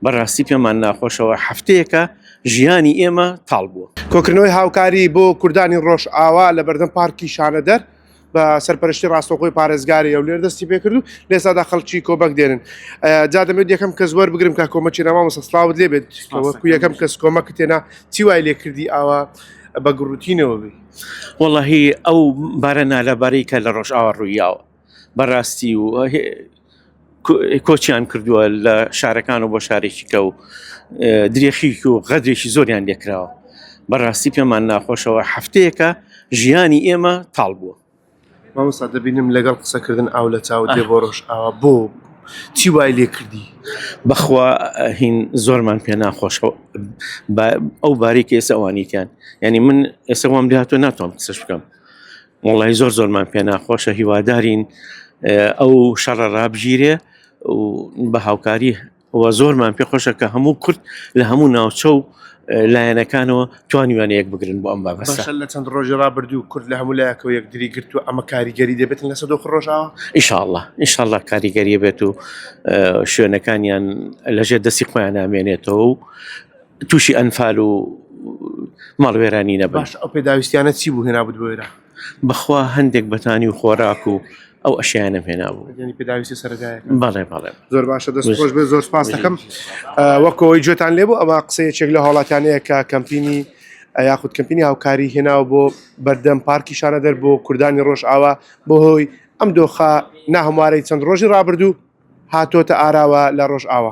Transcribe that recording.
بەڕاستی پێمان ناخۆشەوە هەفتەیەکە ژیانی ئێمە تاڵ بووە. کۆکردنەوەی هاوکاری بۆ کوردانی ڕۆژئاوا لە بەردەم پارکی شانەدەر بە سەرپەرشتی ڕاستەوخۆی پارێزگاری ئەولێر دەستی پێکرد و لێسادا خەڵکی کۆمەک دێنن. جا دەمەوێت یەکەم کەس وەربگرم کە کۆمەکی نامامۆستا سڵاوت لێ بێت وەکو یەکەم کەس کۆمەکت تێنا چی وای لێ کردی ئاوا بە گروتینەوە بێ؟ وەڵاهی ئەو بارە نالەبارەی کە لە ڕۆژئاوا ڕوویاوە بەڕاستی و کۆچیان کردووە لە شارەکان و بۆ شارێکی کە و درێخی و غەدرێکی زۆریان لێکراوە. بەڕاستی پێمان ناخۆشەوە هەفتەیەکە ژیانی ئێمە تاڵ بووە. مامۆستا دەبینم لەگەڵ قسەکردن ئاو لە چاوت دێ بۆ ڕۆژئاوا بۆ چی وای لێ کردی؟ بەخوا هین زۆرمان پێ ناخۆشەوە ئەو باریکە ئێستا ئەوانیتیان، یعنی من ئێستا وام لێ هاتووە ناتوانم قسەش بکەم. وەڵاهی زۆرمان پێ ناخۆشە، هیوادارین ئەو شەڕە ڕابژیرێ و بە هاوکاری وە زۆرمان پێ خۆشە کە هەموو کورد لە هەموو ناوچە و لایەنەکانەوە توانیوانە یەک بگرن بۆ ئەم بابەستە. باشە لە چەند ڕۆژی ڕابردوو کورد لە هەموو لایەکەوە یەکدری گرتووە ئەمە کاریگەری دەبێتن لە سەدۆخ ڕۆژئاوا؟ ئینشاءڵڵا کاریگەریە بێت و شوێنەکانیان لەژێر دەستی خۆیان نامێنێتەوە و تووشی ئەنفال و ماڵوێرانی نەبن. باش ئەو پێداویستیانە چی بوو هێنابوو بۆێرە؟ بەخوا هەندێک بەتانی و خۆراک و ئەو ئەشیانە هێنابوو. یعنی پێداویستی سەرەتایە. بەڵێ زۆر باشە، دەست خۆش بێت، زۆر سپاس دەکەم. وەکەوەی گوێتان لێبوو ئەمە قسەیەکێک لە هاوڵاتیانەیە کە کەمپینی یاخود کەمپینی هاوکاری هێناوە بۆ بەردەم پارکی شانەدەر بۆ کوردانی ڕۆژئاوا بۆ هۆی ئەم دۆخە ناهەموارەی چەند ڕۆژی ڕابردوو هاتۆتە ئاراوە لە ڕۆژئاوا.